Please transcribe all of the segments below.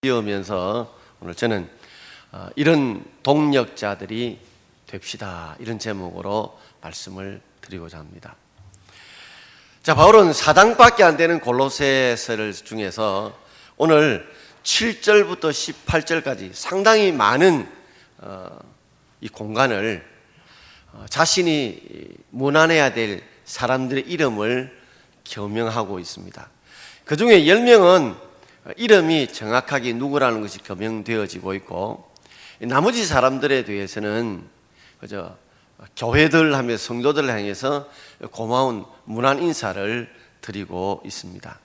이으면서 오늘 저는 이런 동력자들이 됩시다, 이런 제목으로 말씀을 드리고자 합니다. 자, 바울은 4장밖에 안 되는 골로새서를 중에서 오늘 7절부터 18절까지 상당히 많은 이 공간을 자신이 문안해야 될 사람들의 이름을 교명하고 있습니다. 그 중에 10명은 이름이 정확하게 누구라는 것이 교명되어지고 있고, 나머지 사람들에 대해서는 그저 교회들 하며 성도들을 향해서 고마운 문안 인사를 드리고 있습니다.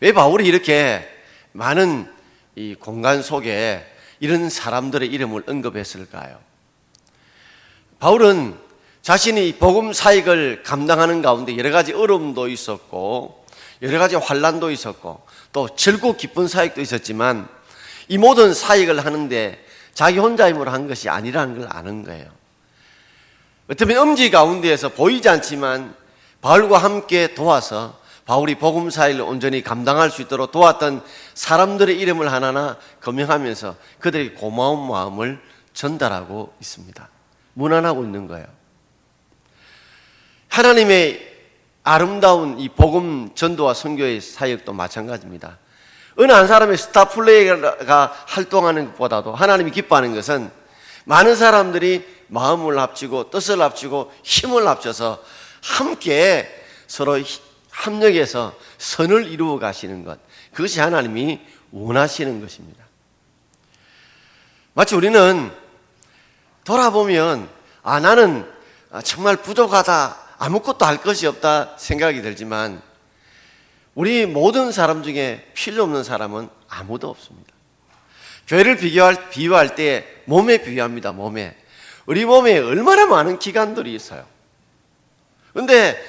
왜 바울이 이렇게 많은 이 공간 속에 이런 사람들의 이름을 언급했을까요? 바울은 자신이 복음 사역을 감당하는 가운데 여러 가지 어려움도 있었고 여러 가지 환난도 있었고 또 즐겁고 기쁜 사역도 있었지만 이 모든 사역을 하는데 자기 혼자 힘으로 한 것이 아니라는 걸 아는 거예요. 어쩌면 엄지 가운데에서 보이지 않지만 바울과 함께 도와서 바울이 복음 사역을 온전히 감당할 수 있도록 도왔던 사람들의 이름을 하나하나 거명하면서 그들의 고마운 마음을 전달하고 있습니다. 문안하고 있는 거예요. 하나님의 아름다운 이 복음 전도와 선교의 사역도 마찬가지입니다. 어느 한 사람의 스타 플레이어가 활동하는 것보다도 하나님이 기뻐하는 것은 많은 사람들이 마음을 합치고 뜻을 합치고 힘을 합쳐서 함께 서로 합력해서 선을 이루어 가시는 것, 그것이 하나님이 원하시는 것입니다. 마치 우리는 돌아보면 나는 정말 부족하다, 아무것도 할 것이 없다 생각이 들지만 우리 모든 사람 중에 필요 없는 사람은 아무도 없습니다. 교회를 비유할 때 몸에 비유합니다. 몸에. 우리 몸에 얼마나 많은 기관들이 있어요. 그런데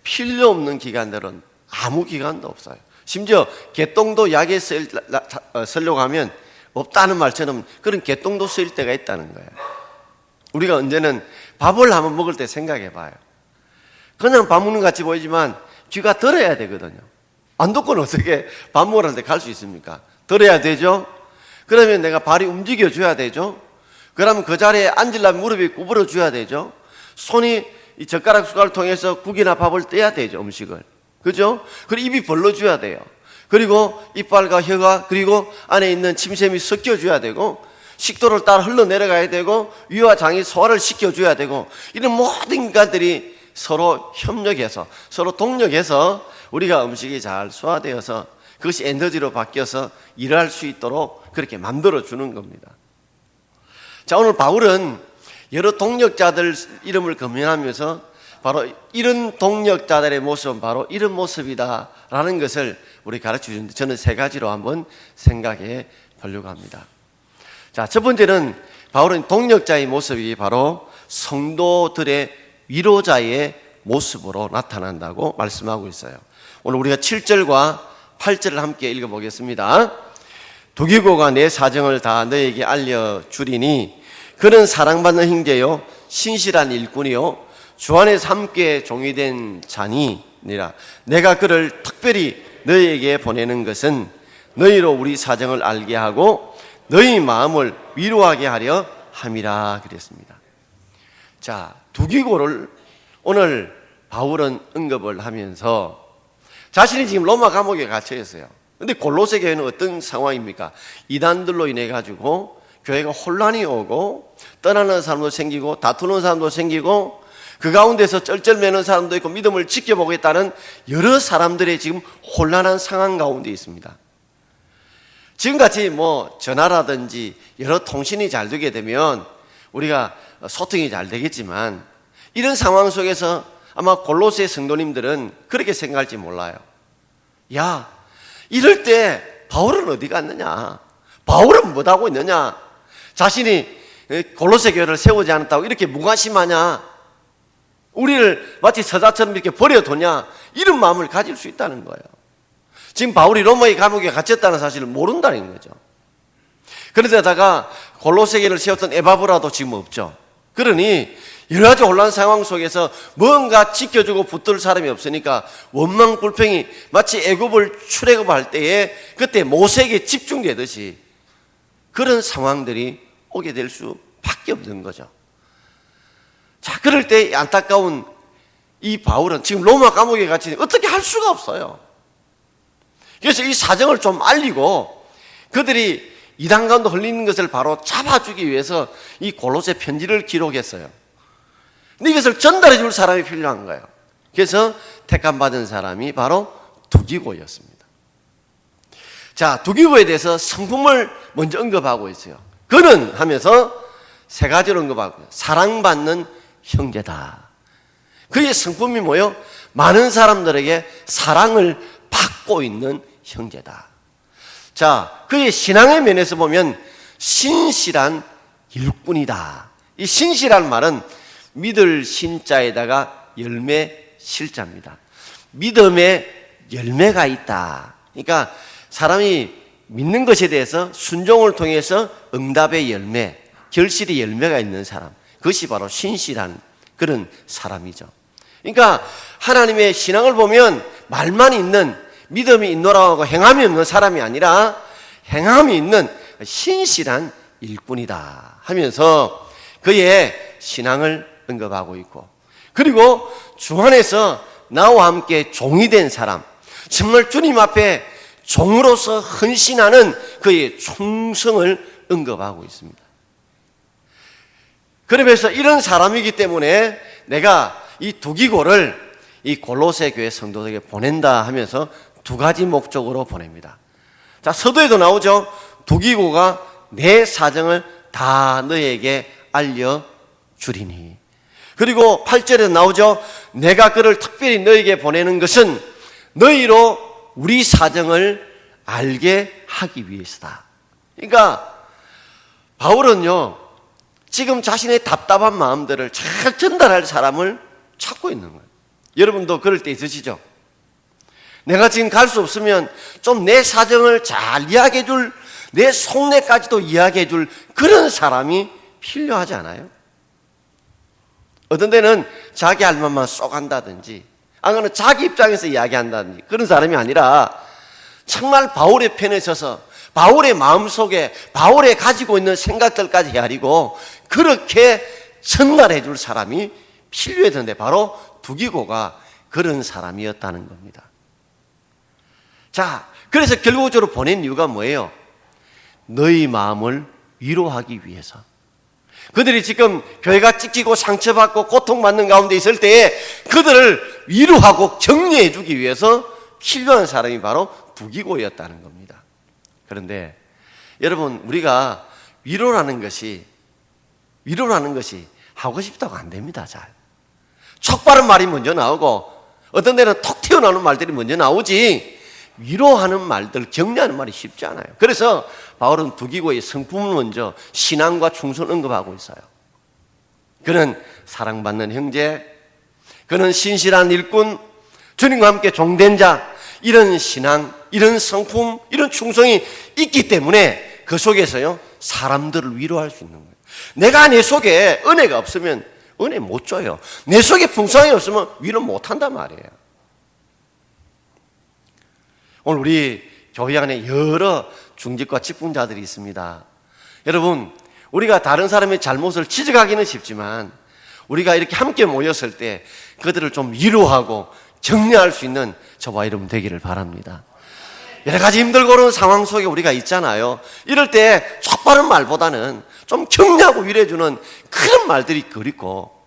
필요 없는 기관들은 아무 기관도 없어요. 심지어 개똥도 약에 쓰려고 하면 없다는 말처럼 그런 개똥도 쓰일 때가 있다는 거예요. 우리가 언제는 밥을 한번 먹을 때 생각해 봐요. 그냥 밥 먹는 것 같이 보이지만 귀가 들어야 되거든요. 안 듣고는 어떻게 밥 먹으러 때 갈 수 있습니까? 들어야 되죠? 그러면 내가 발이 움직여줘야 되죠? 그러면 그 자리에 앉으려면 무릎이 구부러줘야 되죠? 손이 이 젓가락 숟가락을 통해서 국이나 밥을 떼야 되죠, 음식을. 그죠? 그리고 입이 벌러줘야 돼요. 그리고 이빨과 혀가 그리고 안에 있는 침샘이 섞여줘야 되고 식도를 따라 흘러내려가야 되고 위와 장이 소화를 시켜줘야 되고 이런 모든 인간들이 서로 협력해서 서로 동력해서 우리가 음식이 잘 소화되어서 그것이 에너지로 바뀌어서 일할 수 있도록 그렇게 만들어주는 겁니다. 자, 오늘 바울은 여러 동력자들 이름을 거명하면서 바로 이런 동력자들의 모습은 바로 이런 모습이다라는 것을 우리 가르쳐 주는데 저는 세 가지로 한번 생각해 보려고 합니다. 자, 첫 번째는 바울은 동력자의 모습이 바로 성도들의 위로자의 모습으로 나타난다고 말씀하고 있어요. 오늘 우리가 7절과 8절을 함께 읽어보겠습니다. 두기고가 내 사정을 다 너에게 알려주리니 그는 사랑받는 형제요 신실한 일꾼이요 주 안에서 함께 종이 된 자니니라. 내가 그를 특별히 너희에게 보내는 것은 너희로 우리 사정을 알게 하고 너희 마음을 위로하게 하려 함이라 그랬습니다. 자, 두기고를 오늘 바울은 언급을 하면서 자신이 지금 로마 감옥에 갇혀 있어요. 그런데 골로새 교회는 어떤 상황입니까? 이단들로 인해 가지고 교회가 혼란이 오고 떠나는 사람도 생기고 다투는 사람도 생기고 그 가운데서 쩔쩔매는 사람도 있고 믿음을 지켜보겠다는 여러 사람들의 지금 혼란한 상황 가운데 있습니다. 지금같이 전화라든지 여러 통신이 잘 되게 되면 우리가 소통이 잘 되겠지만 이런 상황 속에서 아마 골로새 성도님들은 그렇게 생각할지 몰라요. 야, 이럴 때 바울은 어디 갔느냐? 바울은 뭐하고 있느냐? 자신이 골로새 교회를 세우지 않았다고 이렇게 무관심하냐? 우리를 마치 서자처럼 이렇게 버려두냐? 이런 마음을 가질 수 있다는 거예요. 지금 바울이 로마의 감옥에 갇혔다는 사실을 모른다는 거죠. 그런데다가 골로새 교회를 세웠던 에바브라도 지금 없죠. 그러니 여러 가지 혼란 상황 속에서 뭔가 지켜주고 붙들 사람이 없으니까 원망불평이 마치 애굽을 출애굽할 때에 그때 모세에게 집중되듯이 그런 상황들이 오게 될 수밖에 없는 거죠. 자, 그럴 때 안타까운 이 바울은 지금 로마 감옥에 갇히니 어떻게 할 수가 없어요. 그래서 이 사정을 좀 알리고 그들이 이단 가운데 흘리는 것을 바로 잡아주기 위해서 이 골로새 편지를 기록했어요. 근데 이것을 전달해 줄 사람이 필요한 거예요. 그래서 택함받은 사람이 바로 두기고였습니다. 자, 두기고에 대해서 성품을 먼저 언급하고 있어요. 그는 하면서 세 가지로 언급하고 사랑받는 형제다. 그의 성품이 뭐예요? 많은 사람들에게 사랑을 받고 있는 형제다. 자, 그의 신앙의 면에서 보면 신실한 일꾼이다. 이 신실한 말은 믿을 신자에다가 열매 실자입니다. 믿음에 열매가 있다. 그러니까 사람이 믿는 것에 대해서 순종을 통해서 응답의 열매, 결실의 열매가 있는 사람, 그것이 바로 신실한 그런 사람이죠. 그러니까 하나님의 신앙을 보면 말만 있는, 믿음이 있노라고 하고 행함이 없는 사람이 아니라 행함이 있는 신실한 일꾼이다 하면서 그의 신앙을 언급하고 있고, 그리고 주 안에서 나와 함께 종이 된 사람, 정말 주님 앞에 종으로서 헌신하는 그의 충성을 언급하고 있습니다. 그러면서 이런 사람이기 때문에 내가 이 두기고를 이 골로새 교회 성도들에게 보낸다 하면서 두 가지 목적으로 보냅니다. 자, 서도에도 나오죠. 두기고가 내 사정을 다 너에게 알려주리니. 그리고 8절에 나오죠. 내가 그를 특별히 너에게 보내는 것은 너희로 우리 사정을 알게 하기 위해서다. 그러니까 바울은요, 지금 자신의 답답한 마음들을 잘 전달할 사람을 찾고 있는 거예요. 여러분도 그럴 때 있으시죠? 내가 지금 갈 수 없으면 좀 내 사정을 잘 이야기해 줄, 내 속내까지도 이야기해 줄 그런 사람이 필요하지 않아요? 어떤 데는 자기 할 말만 쏙 한다든지, 아니면 자기 입장에서 이야기한다든지 그런 사람이 아니라 정말 바울의 편에 서서 바울의 마음속에 바울의 가지고 있는 생각들까지 헤아리고 그렇게 전달해 줄 사람이 필요했는데 바로 두기고가 그런 사람이었다는 겁니다. 자, 그래서 결국적으로 보낸 이유가 뭐예요? 너희 마음을 위로하기 위해서. 그들이 지금 교회가 찢기고 상처받고 고통받는 가운데 있을 때에 그들을 위로하고 격려해 주기 위해서 필요한 사람이 바로 두기고였다는 겁니다. 그런데 여러분, 우리가 위로라는 것이 하고 싶다고 안 됩니다. 잘 촉바른 말이 먼저 나오고 어떤 데는 톡 튀어나오는 말들이 먼저 나오지 위로하는 말들, 격려하는 말이 쉽지 않아요. 그래서 바울은 두기고의 성품을 먼저 신앙과 충성을 언급하고 있어요. 그는 사랑받는 형제, 그는 신실한 일꾼, 주님과 함께 종된 자, 이런 신앙, 이런 성품, 이런 충성이 있기 때문에 그 속에서요 사람들을 위로할 수 있는 거예요. 내가 내 속에 은혜가 없으면 은혜 못 줘요. 내 속에 풍성이 없으면 위로 못 한단 말이에요. 오늘 우리 교회 안에 여러 중직과 직분자들이 있습니다. 여러분, 우리가 다른 사람의 잘못을 지적하기는 쉽지만 우리가 이렇게 함께 모였을 때 그들을 좀 위로하고 격려할 수 있는 저와 여러분 되기를 바랍니다. 여러 가지 힘들고 어려운 상황 속에 우리가 있잖아요. 이럴 때 촉바른 말보다는 좀 격려하고 위로해주는 그런 말들이 그립고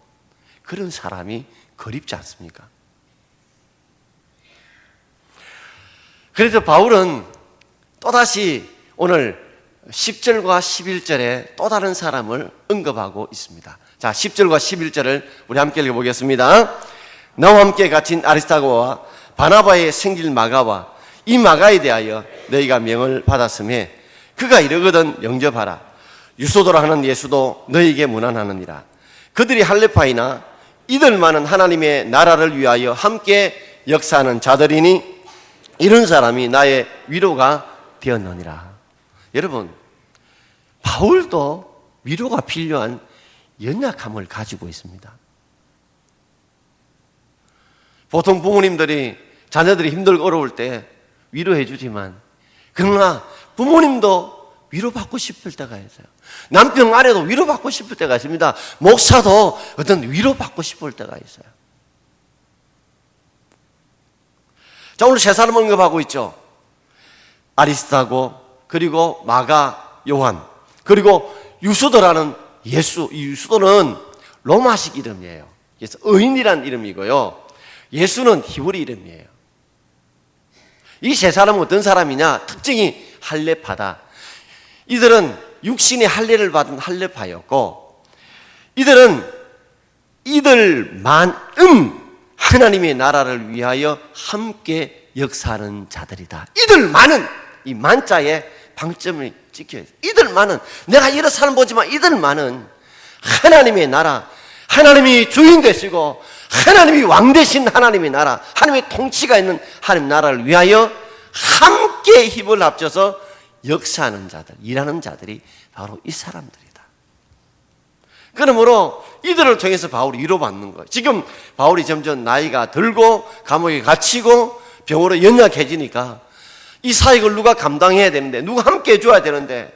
그런 사람이 그립지 않습니까? 그래서 바울은 또다시 오늘 10절과 11절에 또 다른 사람을 언급하고 있습니다. 자, 10절과 11절을 우리 함께 읽어보겠습니다. 나와 함께 갇힌 아리스타고와 바나바의 생질 마가와 이 마가에 대하여 너희가 명을 받았음에 그가 이르거든 영접하라. 유소도라 하는 예수도 너희에게 문안하느니라. 그들이 할레파이나 이들만은 하나님의 나라를 위하여 함께 역사하는 자들이니 이런 사람이 나의 위로가 되었느니라. 여러분, 바울도 위로가 필요한 연약함을 가지고 있습니다. 보통 부모님들이 자녀들이 힘들고 어려울 때 위로해 주지만, 그러나 부모님도 위로받고 싶을 때가 있어요. 남편 아내도 위로받고 싶을 때가 있습니다. 목사도 어떤 위로받고 싶을 때가 있어요. 자, 오늘 세 사람 언급하고 있죠. 아리스타고, 그리고 마가 요한, 그리고 유수도라는 예수. 이 유수도는 로마식 이름이에요. 그래서 의인이란 이름이고요. 예수는 히브리 이름이에요. 이 세 사람은 어떤 사람이냐? 특징이 할례파다. 이들은 육신의 할례를 받은 할례파였고, 이들만은 하나님의 나라를 위하여 함께 역사하는 자들이다. 이들만은, 이 만자에 방점을 찍혀야 돼요. 이들만은, 내가 여러 사람 보지만 이들만은 하나님의 나라, 하나님이 주인 되시고 하나님이 왕 되신 하나님의 나라, 하나님의 통치가 있는 하나님 나라를 위하여 함께 힘을 합쳐서 역사하는 자들, 일하는 자들이 바로 이 사람들이다. 그러므로 이들을 통해서 바울이 위로받는 거예요. 지금 바울이 점점 나이가 들고 감옥에 갇히고 병으로 연약해지니까 이 사역을 누가 감당해야 되는데, 누가 함께 해줘야 되는데,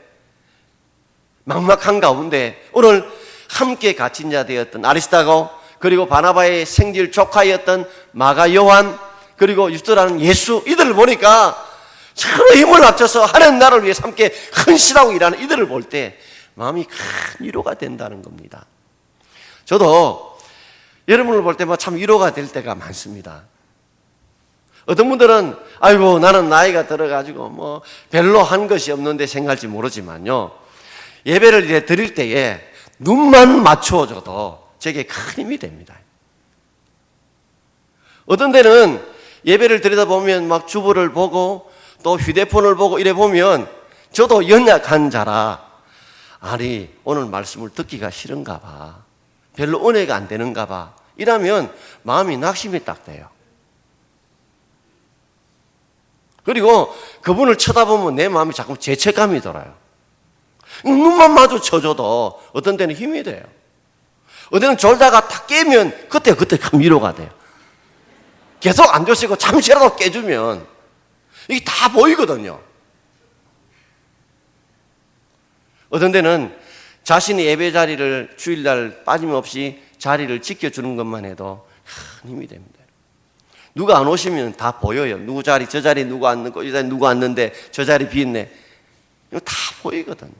막막한 가운데 오늘 함께 갇힌 자 되었던 아리스타고, 그리고 바나바의 생질 조카였던 마가 요한, 그리고 유스도라는 예수, 이들을 보니까 서로 힘을 합쳐서 하나님 나라를 위해서 함께 헌신하고 일하는 이들을 볼 때 마음이 큰 위로가 된다는 겁니다. 저도 여러분을 볼 때마다 참 위로가 될 때가 많습니다. 어떤 분들은 아이고 나는 나이가 들어가지고 뭐 별로 한 것이 없는데 생각할지 모르지만요, 예배를 이제 드릴 때에 눈만 맞춰줘도 제게 큰 힘이 됩니다. 어떤 데는 예배를 드리다 보면 막 주보를 보고 또 휴대폰을 보고 이래 보면 저도 연약한 자라, 아니 오늘 말씀을 듣기가 싫은가 봐, 별로 은혜가 안 되는가 봐, 이러면 마음이 낙심이 딱 돼요. 그리고 그분을 쳐다보면 내 마음이 자꾸 죄책감이 들어요. 눈만 마주쳐줘도 어떤 때는 힘이 돼요. 어떤 때는 졸다가 탁 깨면 그때 큰 위로가 돼요. 계속 안 되시고 잠시라도 깨주면 이게 다 보이거든요. 어떤 때는 자신의 예배 자리를 주일날 빠짐없이 자리를 지켜주는 것만 해도 큰 힘이 됩니다. 누가 안 오시면 다 보여요. 누구 자리, 저 자리 누구 앉는고, 이 자리 누구 앉는데 저 자리 비었네. 이거 다 보이거든요.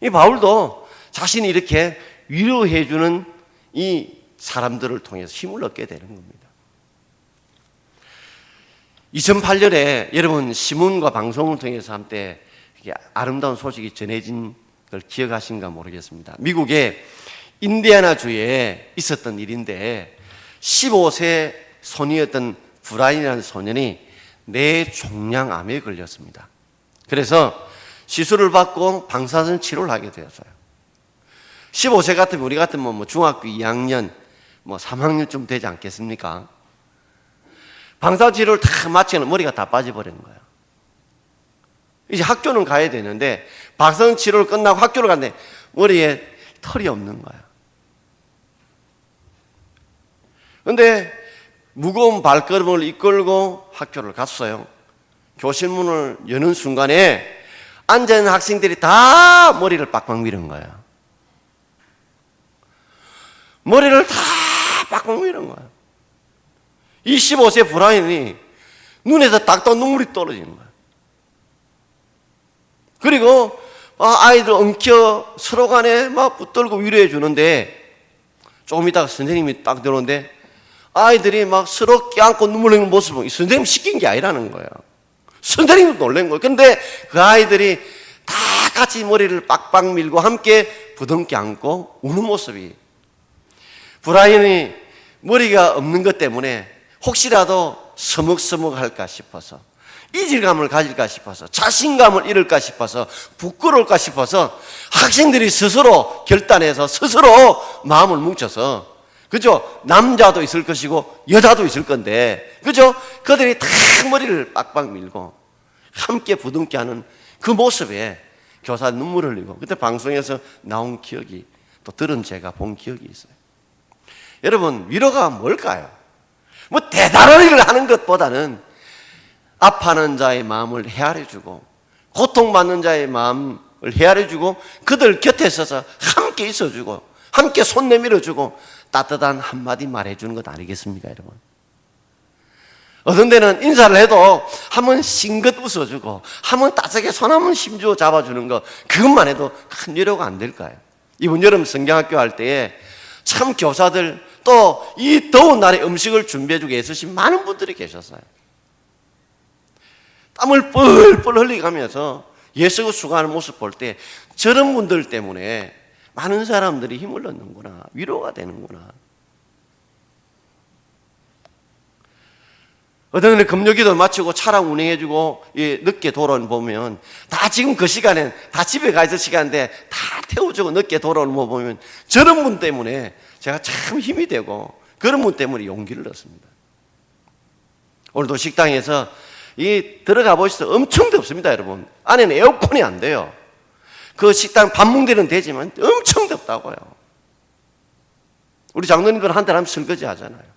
이 바울도 자신이 이렇게 위로해주는 이 사람들을 통해서 힘을 얻게 되는 겁니다. 2008년에 여러분 신문과 방송을 통해서 한때 아름다운 소식이 전해진 걸 기억하신가 모르겠습니다. 미국의 인디애나주에 있었던 일인데 15세 소년이었던 브라이언이라는 소년이 뇌종양암에 걸렸습니다. 그래서 시술을 받고 방사선 치료를 하게 되었어요. 15세 같으면 우리 같으면 뭐 중학교 2학년, 뭐 3학년쯤 되지 않겠습니까? 방사선 치료를 다 마치면 머리가 다 빠져버리는 거예요. 이제 학교는 가야 되는데 방사선 치료를 끝나고 학교를 갔는데 머리에 털이 없는 거예요. 그런데 무거운 발걸음을 이끌고 학교를 갔어요. 교실 문을 여는 순간에 앉아있는 학생들이 다 머리를 빡빡 밀은 거예요. 머리를 다 빡빡 밀은 거예요. 이 15세 브라이언이 눈에서 딱딱 눈물이 떨어지는 거예요. 그리고 아이들 엉켜 서로 간에 막 붙들고 위로해 주는데 조금 있다가 선생님이 딱 들어오는데 아이들이 막 서로 껴안고 눈물 흘리는 모습을 선생님 시킨 게 아니라는 거예요. 선생님도 놀란 거예요. 근데 그 아이들이 다 같이 머리를 빡빡 밀고 함께 부둥켜 안고 우는 모습이, 브라이언이 머리가 없는 것 때문에 혹시라도 서먹서먹할까 싶어서, 이질감을 가질까 싶어서, 자신감을 잃을까 싶어서, 부끄러울까 싶어서 학생들이 스스로 결단해서 스스로 마음을 뭉쳐서, 그죠? 남자도 있을 것이고 여자도 있을 건데, 그죠? 그들이 다 머리를 빡빡 밀고 함께 부둥켜 하는 그 모습에 교사 눈물 흘리고 그때 방송에서 나온 기억이 또 들은 제가 본 기억이 있어요. 여러분, 위로가 뭘까요? 뭐 대단한 일을 하는 것보다는 아파하는 자의 마음을 헤아려주고 고통받는 자의 마음을 헤아려주고 그들 곁에 서서 함께 있어주고 함께 손 내밀어주고 따뜻한 한마디 말해주는 것 아니겠습니까, 여러분? 어떤 데는 인사를 해도 한번 싱긋 웃어주고 한번 따뜻하게 손 한번 힘주어 잡아주는 것, 그것만 해도 큰 위로가 안 될까요? 이번 여름 성경학교 할 때에 참 교사들 또 이 더운 날에 음식을 준비해주고 애쓰신 많은 분들이 계셨어요. 땀을 뻘뻘 흘리가면서 예수가 수고하는 모습 볼 때 저런 분들 때문에 많은 사람들이 힘을 얻는구나, 위로가 되는구나. 어떤 분은 금요기도 마치고 차량 운행해주고 늦게 돌아오는 보면 다 지금 그 시간엔 다 집에 가 있을 시간인데 다 태워주고 늦게 돌아오는 거 보면 저런 분 때문에 제가 참 힘이 되고 그런 분 때문에 용기를 얻습니다. 오늘도 식당에서 들어가 보시죠. 엄청 덥습니다, 여러분. 안에는 에어컨이 안 돼요. 그 식당 반뭉대는 되지만 엄청 덥다고요. 우리 장로님들 한달 하면 설거지 하잖아요.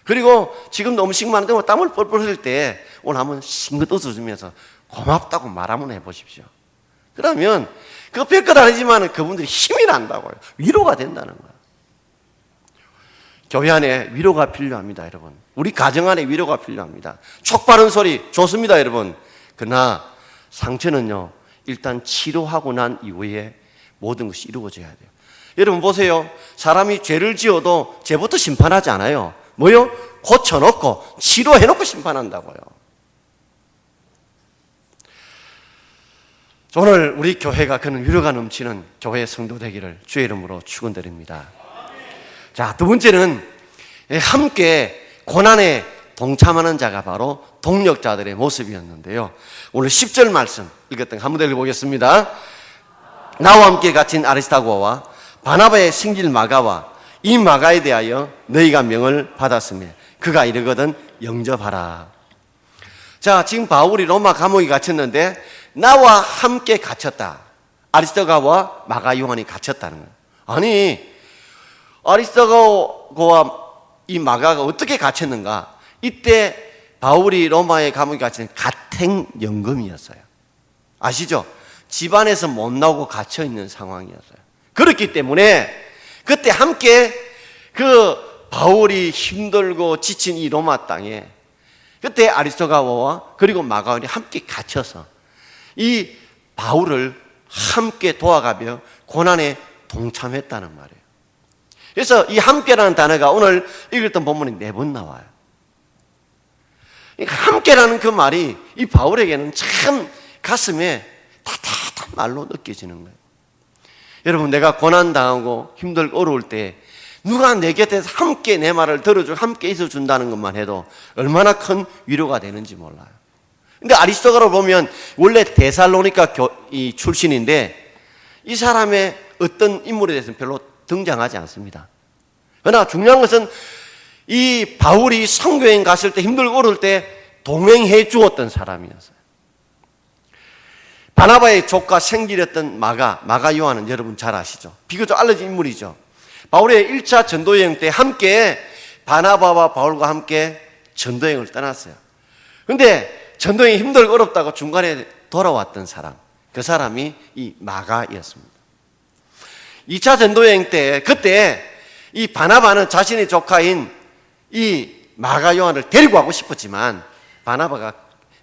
그리고 지금도 음식 많은데 땀을 뻘뻘 흘릴 때 오늘 한번 싱긋 웃어주면서 고맙다고 말 한번 해보십시오. 그러면 그거 별것 아니지만 그분들이 힘이 난다고요. 위로가 된다는 거예요. 교회 안에 위로가 필요합니다, 여러분. 우리 가정 안에 위로가 필요합니다. 촉바른 소리 좋습니다, 여러분. 그러나 상처는요, 일단 치료하고 난 이후에 모든 것이 이루어져야 돼요. 여러분 보세요. 사람이 죄를 지어도 죄부터 심판하지 않아요. 뭐요? 고쳐놓고 치료해놓고 심판한다고요. 오늘 우리 교회가 그런 위로가 넘치는 교회의 성도 되기를 주의 이름으로 축원드립니다. 자, 두 번째는 함께 고난에 동참하는 자가 바로 동력자들의 모습이었는데요. 오늘 10절 말씀 읽었던 거 한번 읽어보겠습니다. 나와 함께 갇힌 아리스타고와 바나바의 승질 마가와 이 마가에 대하여 너희가 명을 받았으며 그가 이르거든 영접하라. 자, 지금 바울이 로마 감옥에 갇혔는데 나와 함께 갇혔다. 아리스타고와 마가 요한이 갇혔다는 거예요. 아니, 아리스타고와 이 마가가 어떻게 갇혔는가? 이때 바울이 로마의 감옥에 갇힌 가택연금이었어요. 아시죠? 집안에서 못 나오고 갇혀 있는 상황이었어요. 그렇기 때문에 그때 함께 그 바울이 힘들고 지친 이 로마 땅에 그때 아리스토가와 그리고 마가온이 함께 갇혀서 이 바울을 함께 도와가며 고난에 동참했다는 말이에요. 그래서 이 함께라는 단어가 오늘 읽었던 본문에 4번 나와요. 함께라는 그 말이 이 바울에게는 참 가슴에 따뜻한 말로 느껴지는 거예요. 여러분, 내가 고난당하고 힘들고 어려울 때 누가 내 곁에서 함께 내 말을 들어주고 함께 있어준다는 것만 해도 얼마나 큰 위로가 되는지 몰라요. 근데 아리스토가를 보면 원래 데살로니가 출신인데 이 사람의 어떤 인물에 대해서는 별로 등장하지 않습니다. 그러나 중요한 것은 이 바울이 선교여행 갔을 때 힘들고 어려울 때 동행해 주었던 사람이었어요. 바나바의 조카 생길이었던 마가 요한은 여러분 잘 아시죠? 비교적 알려진 인물이죠. 바울의 1차 전도여행 때 함께 바나바와 바울과 함께 전도여행을 떠났어요. 그런데 전도여행이 힘들고 어렵다고 중간에 돌아왔던 사람, 그 사람이 이 마가였습니다. 2차 전도여행 때 그때 이 바나바는 자신의 조카인 이 마가 요한을 데리고 가고 싶었지만 바나바가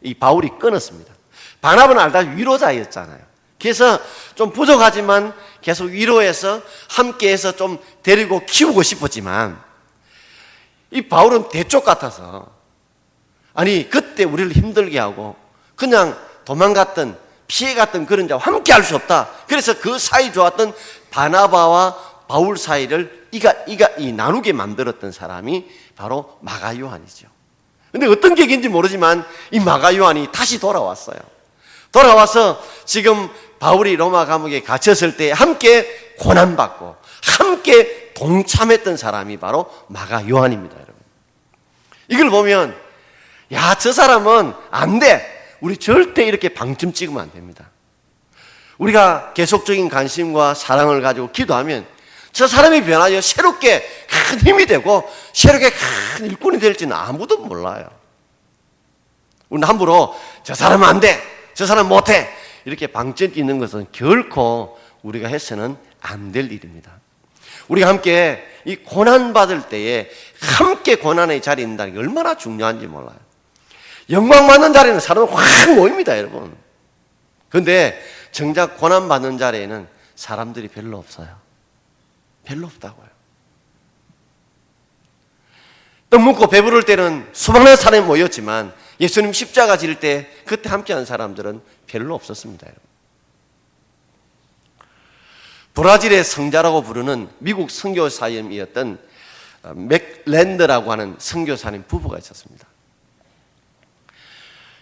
이 바울이 끊었습니다. 바나바는 알다 위로자였잖아요. 그래서 좀 부족하지만 계속 위로해서 함께해서 좀 데리고 키우고 싶었지만 이 바울은 대쪽 같아서 아니 그때 우리를 힘들게 하고 그냥 도망갔던 피해갔던 그런 자와 함께 할 수 없다. 그래서 그 사이 좋았던 바나바와 바울 사이를 나누게 만들었던 사람이 바로 마가 요한이죠. 근데 어떤 계기인지 모르지만 이 마가 요한이 다시 돌아왔어요. 돌아와서 지금 바울이 로마 감옥에 갇혔을 때 함께 고난받고 함께 동참했던 사람이 바로 마가 요한입니다, 여러분. 이걸 보면 야, 저 사람은 안 돼. 우리 절대 이렇게 방점 찍으면 안 됩니다. 우리가 계속적인 관심과 사랑을 가지고 기도하면 저 사람이 변하여 새롭게 큰 힘이 되고 새롭게 큰 일꾼이 될지는 아무도 몰라요. 우리는 함부로 저 사람은 안 돼, 저 사람 못해 이렇게 방점 찍는 것은 결코 우리가 해서는 안 될 일입니다. 우리가 함께 이 고난받을 때에 함께 고난의 자리에 있다는 게 얼마나 중요한지 몰라요. 영광받는 자리에는 사람은 확 모입니다, 여러분. 그런데 정작 고난받는 자리에는 사람들이 별로 없어요. 별로 없다고요. 떡 먹고 배부를 때는 수많은 사람이 모였지만 예수님 십자가 질 때 그때 함께한 사람들은 별로 없었습니다, 여러분. 브라질의 성자라고 부르는 미국 선교사님이었던 맥랜드라고 하는 선교사님 부부가 있었습니다.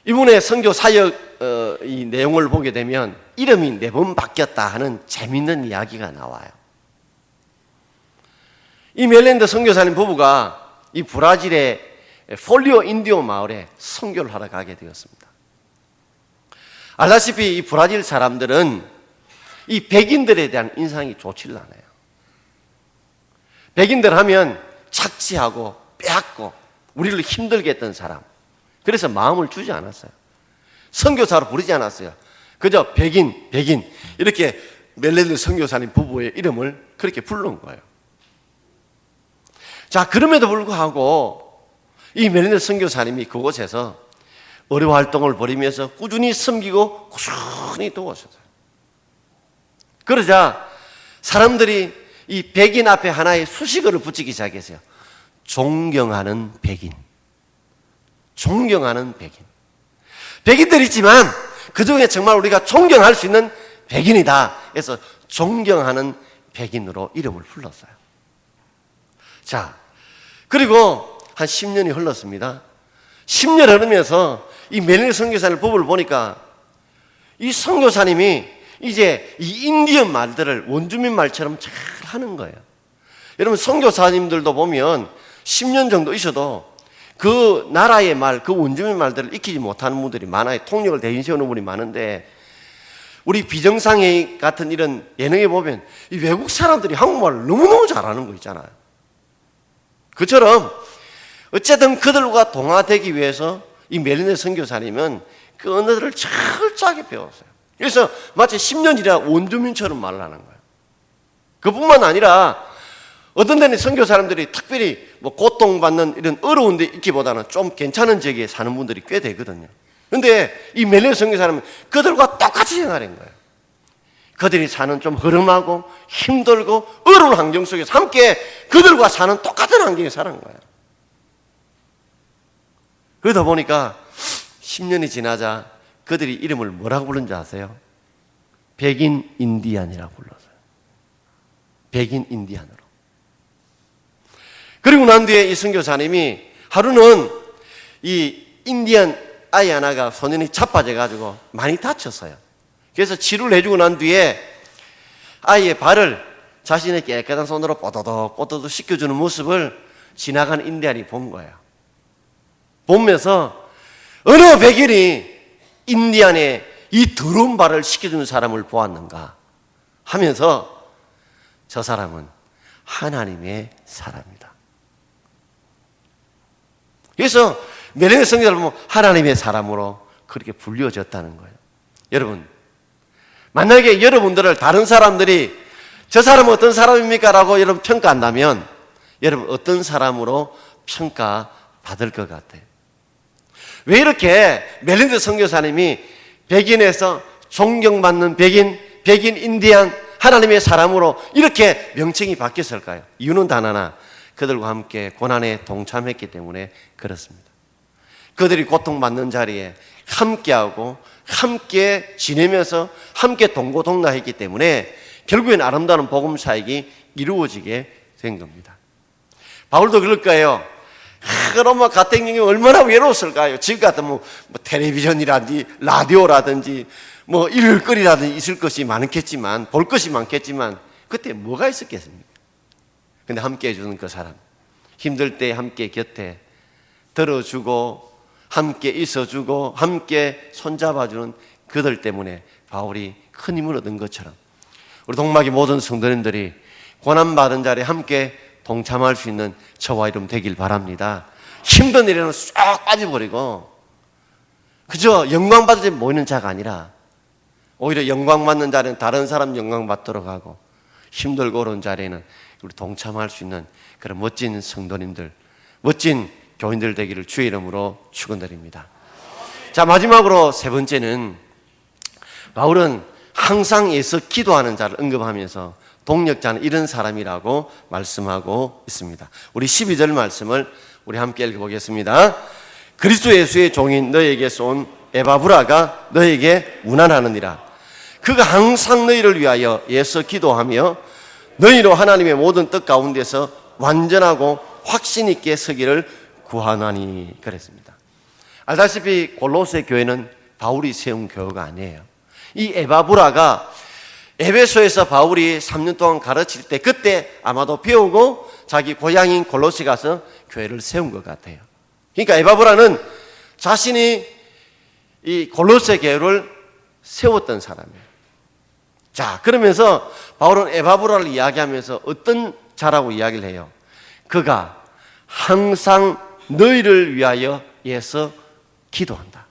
이분의 선교 사역 이 내용을 보게 되면 이름이 4번 바뀌었다 하는 재미있는 이야기가 나와요. 이 멜랜드 선교사님 부부가 이 브라질의 폴리오 인디오 마을에 선교를 하러 가게 되었습니다. 알다시피 이 브라질 사람들은 이 백인들에 대한 인상이 좋지를 않아요. 백인들 하면 착취하고 빼앗고 우리를 힘들게 했던 사람. 그래서 마음을 주지 않았어요. 선교사로 부르지 않았어요. 그저 백인 이렇게 멜랜드 선교사님 부부의 이름을 그렇게 부른 거예요. 자, 그럼에도 불구하고 이 멜랜드 선교사님이 그곳에서 의료 활동을 벌이면서 꾸준히 섬기고 꾸준히 도우셨어요. 그러자 사람들이 이 백인 앞에 하나의 수식어를 붙이기 시작했어요. 존경하는 백인. 존경하는 백인. 백인들 있지만 그 중에 정말 우리가 존경할 수 있는 백인이다. 그래서 존경하는 백인으로 이름을 불렀어요. 자, 그리고 한 10년이 흘렀습니다. 10년 흐르면서 이 멜랜드 선교사님 부부를 보니까 이 선교사님이 이제 이 인디언 말들을 원주민 말처럼 잘 하는 거예요. 여러분 선교사님들도 보면 10년 정도 있어도 그 나라의 말, 그 원주민 말들을 익히지 못하는 분들이 많아요. 통역을 대신 세우는 분이 많은데 우리 비정상회의 같은 이런 예능에 보면 이 외국 사람들이 한국말을 너무너무 잘하는 거 있잖아요. 그처럼 어쨌든 그들과 동화되기 위해서 이 멜랜드 선교사님은 그 언어들을 철저하게 배웠어요. 그래서 마치 10년이라 원주민처럼 말을 하는 거예요. 그뿐만 아니라 어떤 데는 선교 사람들이 특별히 뭐 고통받는 이런 어려운 데 있기보다는 좀 괜찮은 지역에 사는 분들이 꽤 되거든요. 그런데 이 멜랜드 선교 사람은 그들과 똑같이 생활한 거예요. 그들이 사는 좀 허름하고 힘들고 어려운 환경 속에서 함께 그들과 사는 똑같은 환경에 사는 거예요. 그러다 보니까 10년이 지나자 그들이 이름을 뭐라고 부른지 아세요? 백인 인디안이라고 불렀어요. 백인 인디안으로. 그리고 난 뒤에 이 선교사님이 하루는 이 인디안 아이 하나가 소년이 자빠져가지고 많이 다쳤어요. 그래서 치료를 해주고 난 뒤에 아이의 발을 자신의 깨끗한 손으로 뽀도독 씻겨주는 모습을 지나간 인디안이 본 거예요. 보면서 어느 백인이 인디안의 이 더러운 발을 씻겨주는 사람을 보았는가 하면서 저 사람은 하나님의 사람이다. 그래서 멜랜드 선교사를 보면 하나님의 사람으로 그렇게 불려졌다는 거예요. 여러분, 만약에 여러분들을 다른 사람들이 저 사람은 어떤 사람입니까? 라고 여러분 평가한다면 여러분 어떤 사람으로 평가받을 것 같아요? 왜 이렇게 멜랜드 선교사님이 백인에서 존경받는 백인 인디안, 하나님의 사람으로 이렇게 명칭이 바뀌었을까요? 이유는 단 하나, 그들과 함께 고난에 동참했기 때문에 그렇습니다. 그들이 고통받는 자리에 함께하고 함께 지내면서 함께 동고동락했기 때문에 결국엔 아름다운 복음 사역이 이루어지게 된 겁니다. 바울도 그럴 거예요. 그러면 가택령이 얼마나 외로웠을까요? 지금 같으면 뭐 텔레비전이라든지 라디오라든지 뭐 일거리라든지 있을 것이 많겠지만, 볼 것이 많겠지만 그때 뭐가 있었겠습니까? 근데 함께 해주는 그 사람, 힘들 때 함께 곁에 들어주고 함께 있어주고 함께 손잡아주는 그들 때문에 바울이 큰 힘을 얻은 것처럼 우리 동막의 모든 성도님들이 고난받은 자리에 함께 동참할 수 있는 저와 여러분 되길 바랍니다. 힘든 일에는 쏙 빠져버리고 그저 영광받을 때 모이는 자가 아니라 오히려 영광받는 자리는 다른 사람 영광받도록 하고 힘들고 어려운 자리에는 우리 동참할 수 있는 그런 멋진 성도님들, 멋진 교인들 되기를 주의 이름으로 축원드립니다. 자, 마지막으로 세 번째는 바울은 항상 애써 기도하는 자를 언급하면서 동력자는 이런 사람이라고 말씀하고 있습니다. 우리 12절 말씀을 우리 함께 읽어보겠습니다. 그리스도 예수의 종인 너에게서 온 에바브라가 너에게 문안하느니라. 그가 항상 너희를 위하여 애써 기도하며 너희로 하나님의 모든 뜻 가운데서 완전하고 확신 있게 서기를 구하나니 그랬습니다. 알다시피 골로새 교회는 바울이 세운 교회가 아니에요. 이 에바브라가 에베소에서 바울이 3년 동안 가르칠 때 그때 아마도 배우고 자기 고향인 골로새 가서 교회를 세운 것 같아요. 그러니까 에바브라는 자신이 이 골로새 교회를 세웠던 사람이에요. 자, 그러면서 바울은 에바브라를 이야기하면서 어떤 자라고 이야기를 해요? 그가 항상 너희를 위하여 애써 기도한다.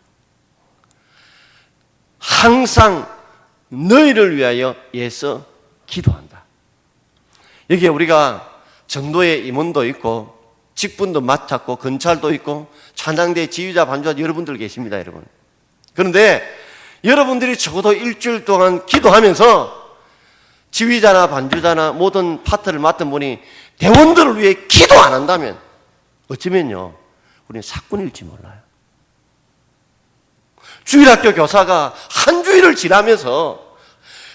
항상 너희를 위하여 애써 기도한다. 여기에 우리가 전도의 임원도 있고 직분도 맡았고 건찰도 있고 찬양대 지휘자 반주자 여러분들 계십니다, 여러분. 그런데 여러분들이 적어도 일주일 동안 기도하면서 지휘자나 반주자나 모든 파트를 맡은 분이 대원들을 위해 기도 안 한다면 어쩌면요 우리는 사꾼일지 몰라요. 주일학교 교사가 한 주일을 지나면서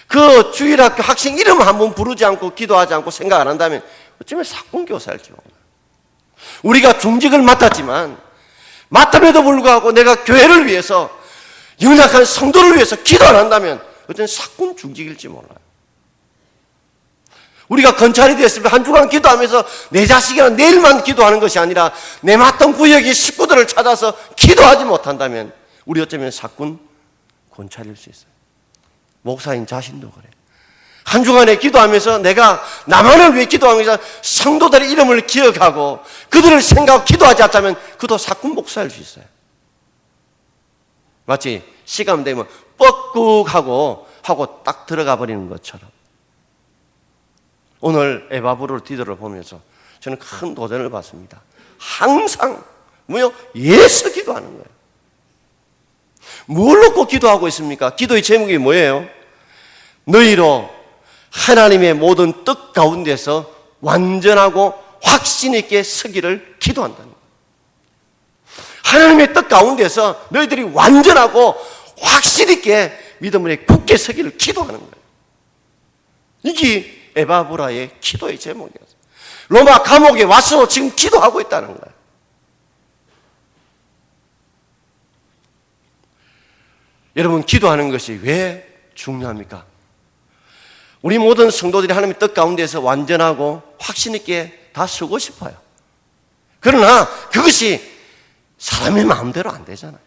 그 주일학교 학생 이름 한 번 부르지 않고 기도하지 않고 생각 안 한다면 어쩌면 사꾼 교사일지 몰라요. 우리가 중직을 맡았지만 맡음에도 불구하고 내가 교회를 위해서 연약한 성도를 위해서 기도 안 한다면 어쩌면 사꾼 중직일지 몰라요. 우리가 건찰이 됐을 때 한 주간 기도하면서 내 자식이나 내일만 기도하는 것이 아니라 내 맡은 구역의 식구들을 찾아서 기도하지 못한다면 우리 어쩌면 사꾼 권찰일 수 있어요. 목사인 자신도 그래. 한 주간에 기도하면서 내가 나만을 위해 기도하면서 성도들의 이름을 기억하고 그들을 생각하고 기도하지 않다면 그도 사꾼 목사일 수 있어요. 마치 시간 되면 뻑꾹하고 하고 딱 들어가 버리는 것처럼 오늘 에바브로 디도를 보면서 저는 큰 도전을 받습니다. 항상 애써 기도하는 거예요. 뭘 놓고 기도하고 있습니까? 기도의 제목이 뭐예요? 너희로 하나님의 모든 뜻 가운데서 완전하고 확신 있게 서기를 기도한다는 거예요. 하나님의 뜻 가운데서 너희들이 완전하고 확신 있게 믿음을 굳게 서기를 기도하는 거예요. 이게 에바브라의 기도의 제목이었어요. 로마 감옥에 와서 지금 기도하고 있다는 거예요. 여러분, 기도하는 것이 왜 중요합니까? 우리 모든 성도들이 하나님의 뜻 가운데서 완전하고 확신 있게 다 서고 싶어요. 그러나 그것이 사람의 마음대로 안 되잖아요.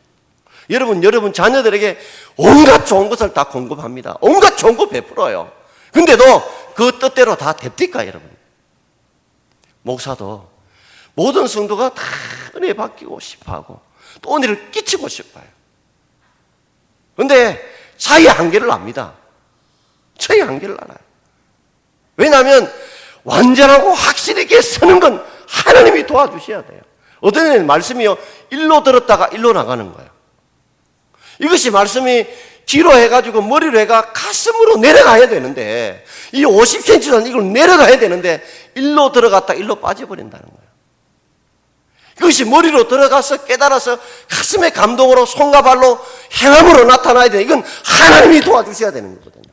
여러분 자녀들에게 온갖 좋은 것을 다 공급합니다. 온갖 좋은 거 베풀어요. 근데도 그 뜻대로 다 됩니까, 여러분? 목사도 모든 성도가 다 은혜 받기고 싶어하고 또 은혜를 끼치고 싶어요. 그런데 자기의 한계를 압니다. 자기의 한계를 알아요. 왜냐하면 완전하고 확실하게 서는 건 하나님이 도와주셔야 돼요. 어떤 애는 말씀이요 일로 들었다가 일로 나가는 거예요. 이것이 말씀이 뒤로 해가지고 머리로 해가 가슴으로 내려가야 되는데 이 50cm는 이걸 내려가야 되는데 일로 들어갔다 일로 빠져버린다는 거예요. 이것이 머리로 들어가서 깨달아서 가슴의 감동으로 손과 발로 행함으로 나타나야 돼. 이건 하나님이 도와주셔야 되는 거거든요.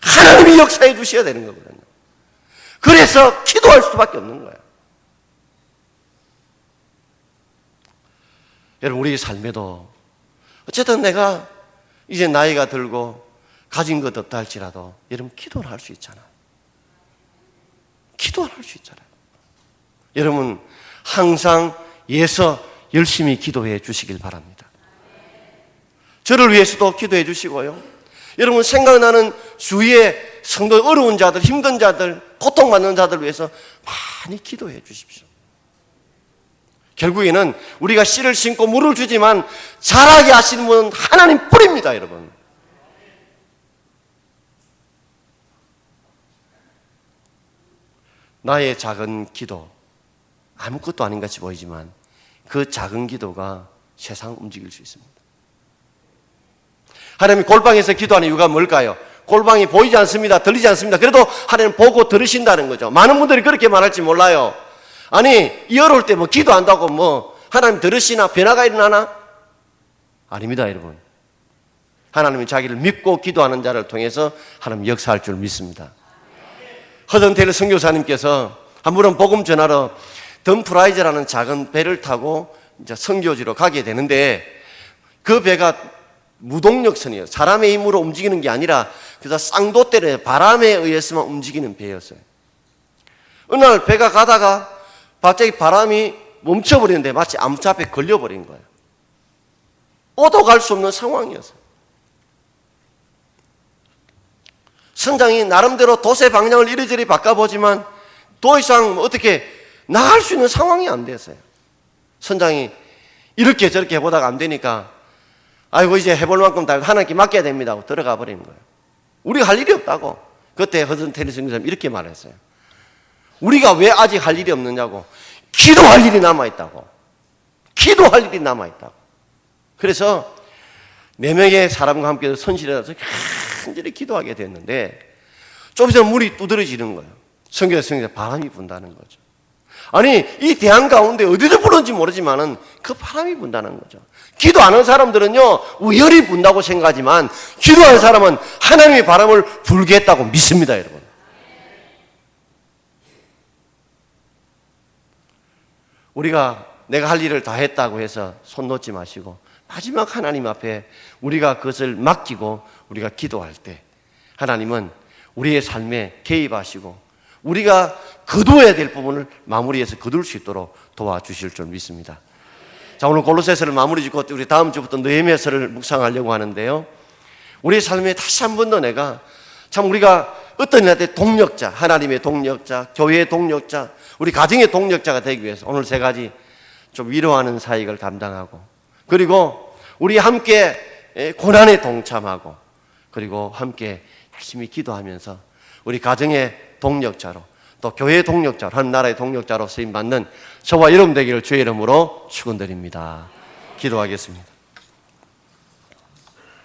하나님이 역사해 주셔야 되는 거거든요. 그래서 기도할 수밖에 없는 거예요. 여러분, 우리 삶에도 어쨌든 내가 이제 나이가 들고 가진 것 없다 할지라도 여러분 기도를 할 수 있잖아요. 기도를 할 수 있잖아요. 여러분 항상 애써 열심히 기도해 주시길 바랍니다. 저를 위해서도 기도해 주시고요. 여러분 생각나는 주위에 성도 어려운 자들, 힘든 자들, 고통받는 자들 위해서 많이 기도해 주십시오. 결국에는 우리가 씨를 심고 물을 주지만 자라게 하시는 분은 하나님 뿐입니다, 여러분. 나의 작은 기도, 아무것도 아닌 같이 보이지만 그 작은 기도가 세상을 움직일 수 있습니다. 하나님이 골방에서 기도하는 이유가 뭘까요? 골방이 보이지 않습니다. 들리지 않습니다. 그래도 하나님 보고 들으신다는 거죠. 많은 분들이 그렇게 말할지 몰라요. 아니, 이 어려울 때 뭐 기도한다고 뭐 하나님 들으시나 변화가 일어나나? 아닙니다, 여러분. 하나님이 자기를 믿고 기도하는 자를 통해서 하나님 역사할 줄 믿습니다. 허든 테일러 선교사님께서 한 번은 복음 전하러 덤프라이즈라는 작은 배를 타고 이제 선교지로 가게 되는데 그 배가 무동력선이에요. 사람의 힘으로 움직이는 게 아니라 그래서 쌍도대로 바람에 의해서만 움직이는 배였어요. 어느 날 배가 가다가 갑자기 바람이 멈춰버리는데 마치 암초앞에 걸려버린 거예요. 오도 갈 수 없는 상황이었어요. 선장이 나름대로 도세 방향을 이리저리 바꿔보지만 더 이상 어떻게 나갈 수 있는 상황이 안 됐어요. 선장이 이렇게 저렇게 해보다가 안 되니까 아이고 이제 해볼 만큼 다 하나님께 맡겨야 됩니다 하고 들어가 버리는 거예요. 우리가 할 일이 없다고. 그때 허든 테일러 선교사님 이렇게 말했어요. 우리가 왜 아직 할 일이 없느냐고. 기도할 일이 남아있다고. 기도할 일이 남아있다고. 그래서 4명의 사람과 함께 선실에 가서 간절히 기도하게 됐는데 좀 있으면 물이 두드러지는 거예요. 선교사 바람이 분다는 거죠. 아니 이 대한 가운데 어디서 부는지 모르지만은 그 바람이 분다는 거죠. 기도하는 사람들은요 우열이 분다고 생각하지만 기도하는 사람은 하나님의 바람을 불게 했다고 믿습니다, 여러분. 우리가 내가 할 일을 다 했다고 해서 손 놓지 마시고 마지막 하나님 앞에 우리가 그것을 맡기고 우리가 기도할 때 하나님은 우리의 삶에 개입하시고 우리가 거두어야 될 부분을 마무리해서 거둘 수 있도록 도와주실 줄 믿습니다. 자, 오늘 골로새서를 마무리 짓고 우리 다음 주부터 느헤미야서를 묵상하려고 하는데요. 우리의 삶에 다시 한 번 더 내가 참 우리가 어떤 일한테 동력자, 하나님의 동력자, 교회의 동력자, 우리 가정의 동력자가 되기 위해서 오늘 3가지 좀 위로하는 사역을 감당하고 그리고 우리 함께 고난에 동참하고 그리고 함께 열심히 기도하면서 우리 가정의 동력자로 또 교회의 동력자로 한 나라의 동력자로 쓰임받는 저와 여러분 되기를 주의 이름으로 축원드립니다. 기도하겠습니다.